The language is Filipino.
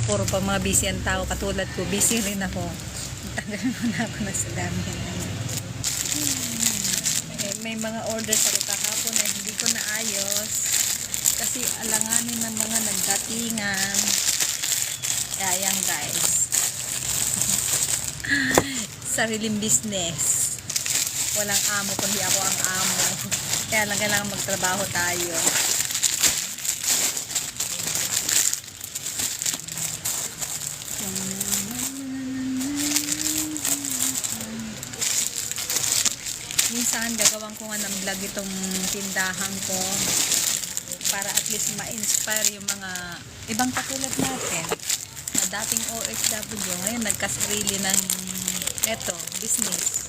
puro pa mga busy ang tao. Katulad ko, busy rin ako. Tagal mo na ako na sa dami. May mga orders ako kahapon na hindi ko naayos. Kasi alanganin ng mga nagdatingan. Kaya yan guys. Sariling business. Walang amo kundi ako ang amo. Kaya lang kailangan magtrabaho tayo. Minsan gagawin ko nga ng vlog itong tindahan ko para at least ma-inspire yung mga ibang katulad natin na dating OFW ngayon nagkasarili ng eto, business.